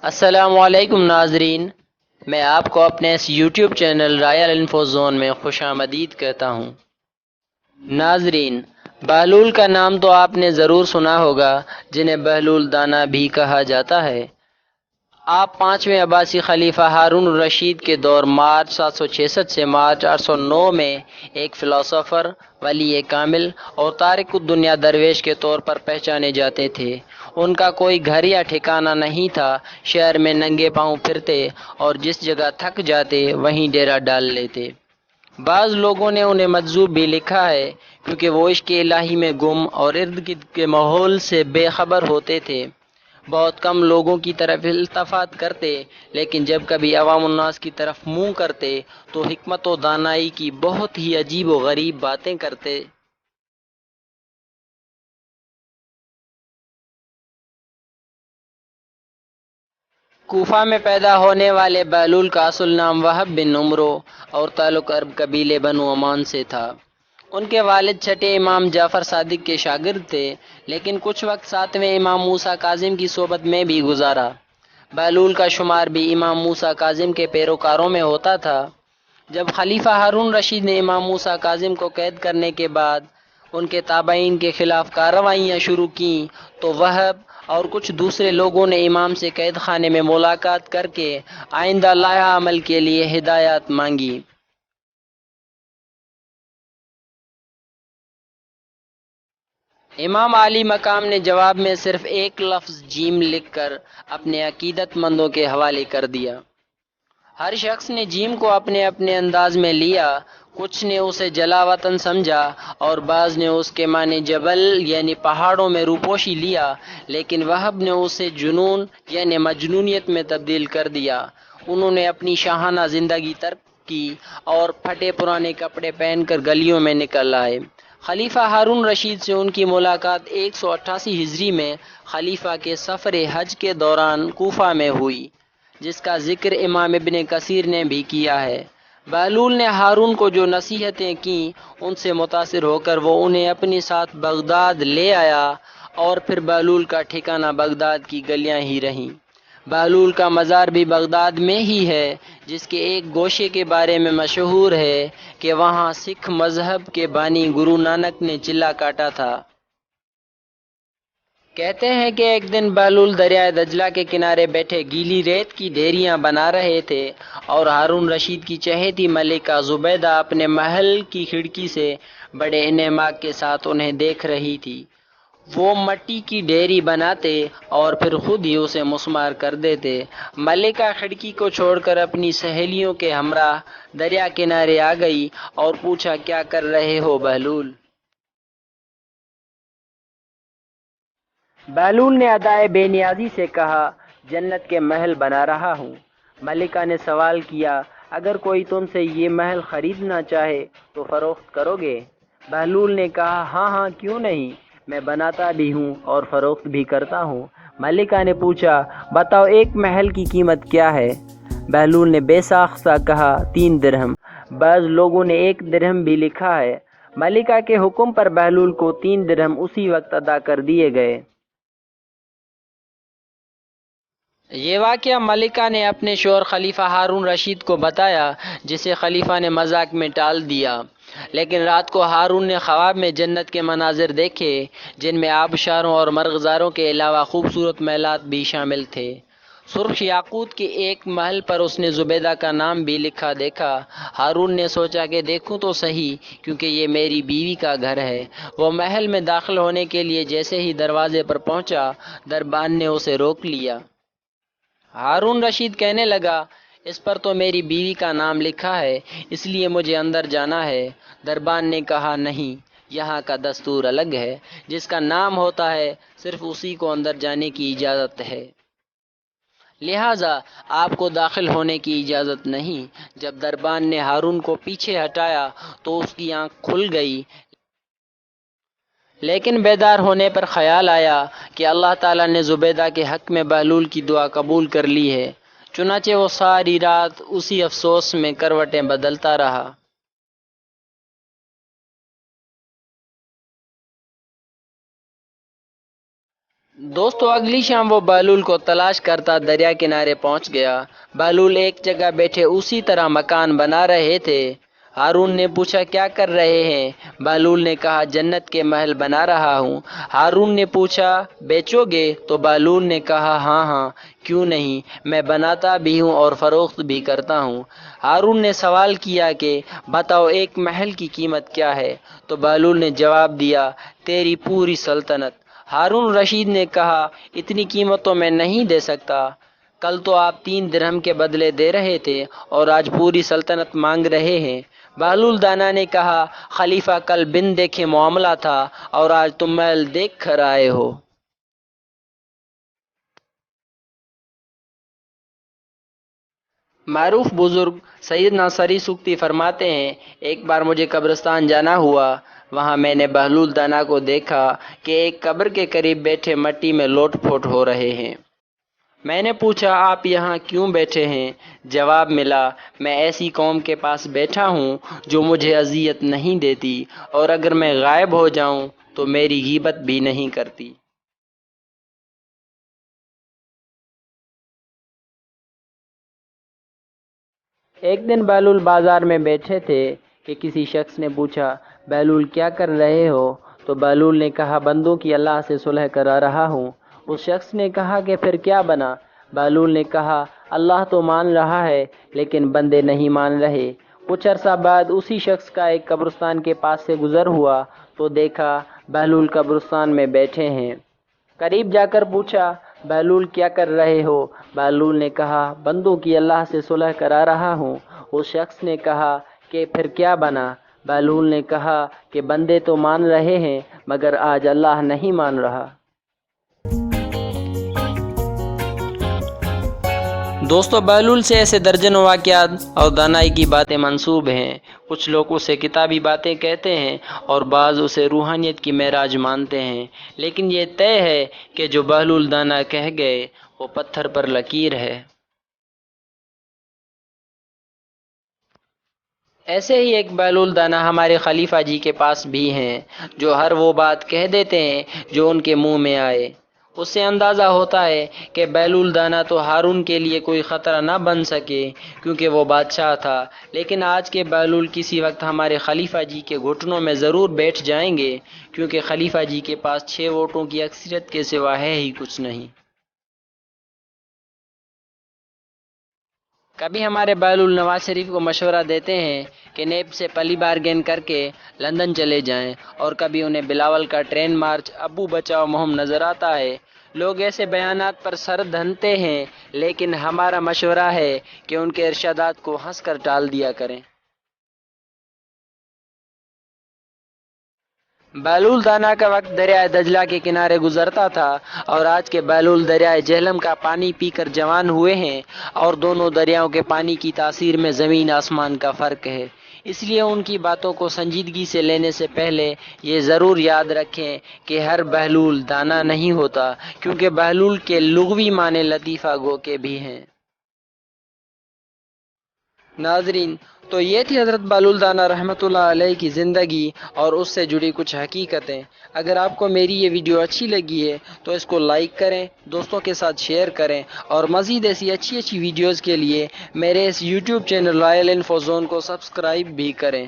السلام علیکم ناظرین، میں آپ کو اپنے اس YouTube channel royal info zone میں خوش آمدید کہتا ہوں۔ ناظرین، بہلول کا نام تو آپ نے ضرور سنا ہوگا، جنہیں بہلول دانا بھی کہا جاتا ہے۔ آپ پانچویں عباسی خلیفہ ہارون الرشید کے دور مارچ 766 سے مارچ 809 میں ایک فلاسفر، ولی کامل اور تارک الدنیا درویش کے طور پر پہچانے جاتے تھے۔ ان کا کوئی گھر یا ٹھکانہ نہیں تھا، شہر میں ننگے پاؤں پھرتے اور جس جگہ تھک جاتے وہیں ڈیرا ڈال لیتے۔ بعض لوگوں نے انہیں مجذوب بھی لکھا ہے، کیونکہ وہ عشق الہی میں گم اور ارد گرد کے ماحول سے بے خبر ہوتے تھے۔ بہت کم لوگوں کی طرف التفات کرتے، لیکن جب کبھی عوام الناس کی طرف منہ کرتے تو حکمت و دانائی کی بہت ہی عجیب و غریب باتیں کرتے۔ کوفہ میں پیدا ہونے والے بہلول کا اصل نام وہب بن نمرو اور تعلق عرب قبیلے بنو عمان سے تھا۔ ان کے والد چھٹے امام جعفر صادق کے شاگرد تھے، لیکن کچھ وقت ساتویں امام موسیٰ کاظم کی صحبت میں بھی گزارا۔ بہلول کا شمار بھی امام موسیٰ کاظم کے پیروکاروں میں ہوتا تھا۔ جب خلیفہ ہارون رشید نے امام موسیٰ کاظم کو قید کرنے کے بعد ان کے تابعین کے خلاف کارروائیاں شروع کیں تو وہب اور کچھ دوسرے لوگوں نے امام سے قید خانے میں ملاقات کر کے آئندہ لائحہ عمل کے لیے ہدایات مانگی۔ امام عالی مقام نے جواب میں صرف ایک لفظ جیم لکھ کر اپنے عقیدت مندوں کے حوالے کر دیا۔ ہر شخص نے جیم کو اپنے اپنے انداز میں لیا، کچھ نے اسے جلا وطن سمجھا اور بعض نے اس کے معنی جبل یعنی پہاڑوں میں روپوشی لیا، لیکن وہب نے اسے جنون یعنی مجنونیت میں تبدیل کر دیا۔ انہوں نے اپنی شاہانہ زندگی ترک کی اور پھٹے پرانے کپڑے پہن کر گلیوں میں نکل آئے۔ خلیفہ ہارون رشید سے ان کی ملاقات 188 ہجری میں خلیفہ کے سفر حج کے دوران کوفہ میں ہوئی، جس کا ذکر امام ابن کثیر نے بھی کیا ہے۔ بہلول نے ہارون کو جو نصیحتیں کیں، ان سے متاثر ہو کر وہ انہیں اپنے ساتھ بغداد لے آیا اور پھر بہلول کا ٹھکانہ بغداد کی گلیاں ہی رہیں۔ بہلول کا مزار بھی بغداد میں ہی ہے، جس کے ایک گوشے کے بارے میں مشہور ہے کہ وہاں سکھ مذہب کے بانی گرو نانک نے چلہ کاٹا تھا۔ کہتے ہیں کہ ایک دن بہلول دریائے دجلہ کے کنارے بیٹھے گیلی ریت کی ڈھیریاں بنا رہے تھے اور ہارون رشید کی چہیتی ملکہ زبیدہ اپنے محل کی کھڑکی سے بڑے انہماک کے ساتھ انہیں دیکھ رہی تھی۔ وہ مٹی کی ڈھیری بناتے اور پھر خود ہی اسے مسمار کر دیتے۔ ملکہ کھڑکی کو چھوڑ کر اپنی سہیلیوں کے ہمراہ دریا کنارے آ گئی اور پوچھا، کیا کر رہے ہو بہلول؟ بہلول نے ادائے بے نیازی سے کہا، جنت کے محل بنا رہا ہوں۔ ملکہ نے سوال کیا، اگر کوئی تم سے یہ محل خریدنا چاہے تو فروخت کرو گے؟ بہلول نے کہا، ہاں ہاں، کیوں نہیں، میں بناتا بھی ہوں اور فروخت بھی کرتا ہوں۔ ملکہ نے پوچھا، بتاؤ ایک محل کی قیمت کیا ہے؟ بہلول نے بے ساختہ کہا، 3 درہم۔ بعض لوگوں نے 1 درہم بھی لکھا ہے۔ ملکہ کے حکم پر بہلول کو 3 درہم اسی وقت ادا کر دیے گئے۔ یہ واقعہ ملکہ نے اپنے شوہر خلیفہ ہارون رشید کو بتایا، جسے خلیفہ نے مذاق میں ٹال دیا۔ لیکن رات کو ہارون نے خواب میں جنت کے مناظر دیکھے، جن میں آبشاروں اور مرغزاروں کے علاوہ خوبصورت محلات بھی شامل تھے۔ سرخ یاقوت کے ایک محل پر اس نے زبیدہ کا نام بھی لکھا دیکھا۔ ہارون نے سوچا کہ دیکھوں تو صحیح، کیونکہ یہ میری بیوی کا گھر ہے۔ وہ محل میں داخل ہونے کے لیے جیسے ہی دروازے پر پہنچا، دربان نے اسے روک لیا۔ ہارون رشید کہنے لگا، اس پر تو میری بیوی کا نام لکھا ہے، اس لیے مجھے اندر جانا ہے۔ دربان نے کہا، نہیں، یہاں کا دستور الگ ہے، جس کا نام ہوتا ہے صرف اسی کو اندر جانے کی اجازت ہے، لہٰذا آپ کو داخل ہونے کی اجازت نہیں۔ جب دربان نے ہارون کو پیچھے ہٹایا تو اس کی آنکھ کھل گئی، لیکن بیدار ہونے پر خیال آیا کہ اللہ تعالیٰ نے زبیدہ کے حق میں بہلول کی دعا قبول کر لی ہے۔ چنانچہ وہ ساری رات اسی افسوس میں کروٹیں بدلتا رہا۔ دوستو اگلی شام وہ بہلول کو تلاش کرتا دریا کنارے پہنچ گیا۔ بہلول ایک جگہ بیٹھے اسی طرح مکان بنا رہے تھے۔ ہارون نے پوچھا کیا کر رہے ہیں؟ بہلول نے کہا جنت کے محل بنا رہا ہوں۔ ہارون نے پوچھا بیچو گے؟ تو بہلول نے کہا ہاں ہاں کیوں نہیں، میں بناتا بھی ہوں اور فروخت بھی کرتا ہوں۔ ہارون نے سوال کیا کہ بتاؤ ایک محل کی قیمت کیا ہے؟ تو بہلول نے جواب دیا تیری پوری سلطنت۔ ہارون رشید نے کہا اتنی قیمت تو میں نہیں دے سکتا، کل تو آپ 3 درہم کے بدلے دے رہے تھے اور آج پوری سلطنت مانگ رہے ہیں۔ بہلول دانا نے کہا خلیفہ کل بن دیکھے معاملہ تھا اور آج تم محل دیکھ کر آئے ہو۔ معروف بزرگ سید ناصری سکتی فرماتے ہیں ایک بار مجھے قبرستان جانا ہوا، وہاں میں نے بہلول دانا کو دیکھا کہ ایک قبر کے قریب بیٹھے مٹی میں لوٹ پھوٹ ہو رہے ہیں۔ میں نے پوچھا آپ یہاں کیوں بیٹھے ہیں؟ جواب ملا میں ایسی قوم کے پاس بیٹھا ہوں جو مجھے اذیت نہیں دیتی اور اگر میں غائب ہو جاؤں تو میری غیبت بھی نہیں کرتی۔ ایک دن بہلول بازار میں بیٹھے تھے کہ کسی شخص نے پوچھا بہلول کیا کر رہے ہو؟ تو بہلول نے کہا بندوں کی اللہ سے صلح کرا رہا ہوں۔ اس شخص نے کہا کہ پھر کیا بنا؟ بہلول نے کہا اللہ تو مان رہا ہے لیکن بندے نہیں مان رہے۔ کچھ عرصہ بعد اسی شخص کا ایک قبرستان کے پاس سے گزر ہوا تو دیکھا بہلول قبرستان میں بیٹھے ہیں۔ قریب جا کر پوچھا بہلول کیا کر رہے ہو؟ بہلول نے کہا بندوں کی اللہ سے صلح کرا رہا ہوں۔ اس شخص نے کہا کہ پھر کیا بنا؟ بہلول نے کہا کہ بندے تو مان رہے ہیں مگر آج اللہ نہیں مان رہا۔ دوستو بہلول سے ایسے درجنوں واقعات اور دانائی کی باتیں منسوب ہیں۔ کچھ لوگ اسے کتابی باتیں کہتے ہیں اور بعض اسے روحانیت کی معراج مانتے ہیں، لیکن یہ طے ہے کہ جو بہلول دانا کہہ گئے وہ پتھر پر لکیر ہے۔ ایسے ہی ایک بہلول دانا ہمارے خلیفہ جی کے پاس بھی ہیں جو ہر وہ بات کہہ دیتے ہیں جو ان کے منہ میں آئے۔ اس سے اندازہ ہوتا ہے کہ بہلول دانا تو ہارون کے لیے کوئی خطرہ نہ بن سکے کیونکہ وہ بادشاہ تھا، لیکن آج کے بہلول کسی وقت ہمارے خلیفہ جی کے گھٹنوں میں ضرور بیٹھ جائیں گے کیونکہ خلیفہ جی کے پاس 6 ووٹوں کی اکثریت کے سوا ہے ہی کچھ نہیں۔ کبھی ہمارے بہلول نواز شریف کو مشورہ دیتے ہیں کہ نیب سے پلی بارگین کر کے لندن چلے جائیں، اور کبھی انہیں بلاول کا ٹرین مارچ ابو بچاؤ مہم نظر آتا ہے۔ لوگ ایسے بیانات پر سر دھنتے ہیں، لیکن ہمارا مشورہ ہے کہ ان کے ارشادات کو ہنس کر ٹال دیا کریں۔ بہلول دانا کا وقت دریائے دجلہ کے کنارے گزرتا تھا اور آج کے بہلول دریائے جہلم کا پانی پی کر جوان ہوئے ہیں، اور دونوں دریاؤں کے پانی کی تاثیر میں زمین آسمان کا فرق ہے۔ اس لیے ان کی باتوں کو سنجیدگی سے لینے سے پہلے یہ ضرور یاد رکھیں کہ ہر بہلول دانا نہیں ہوتا، کیونکہ بہلول کے لغوی معنی لطیفہ گو کے بھی ہیں۔ ناظرین، تو یہ تھی حضرت بہلول دانا رحمۃ اللہ علیہ کی زندگی اور اس سے جڑی کچھ حقیقتیں۔ اگر آپ کو میری یہ ویڈیو اچھی لگی ہے تو اس کو لائک کریں، دوستوں کے ساتھ شیئر کریں، اور مزید ایسی اچھی ویڈیوز کے لیے میرے اس YouTube channel royal info zone کو سبسکرائب بھی کریں۔